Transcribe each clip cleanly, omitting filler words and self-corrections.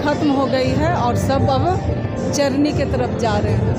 खत्म हो गई है और सब अब चरनी के तरफ जा रहे हैं।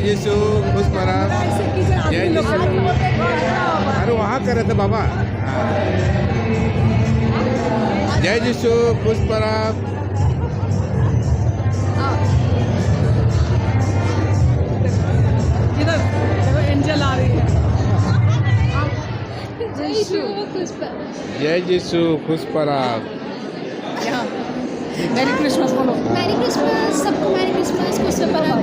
यीशु खुश पराग जय यीशु। अरे वहाँ करे थे बाबा। जय यीशु खुश पराग। इधर एंजल आ रही है। जय यीशु खुश पराग। मैरी क्रिसमस बोलो। मैरी क्रिसमस सबको, मैरी क्रिसमस खुश पराग।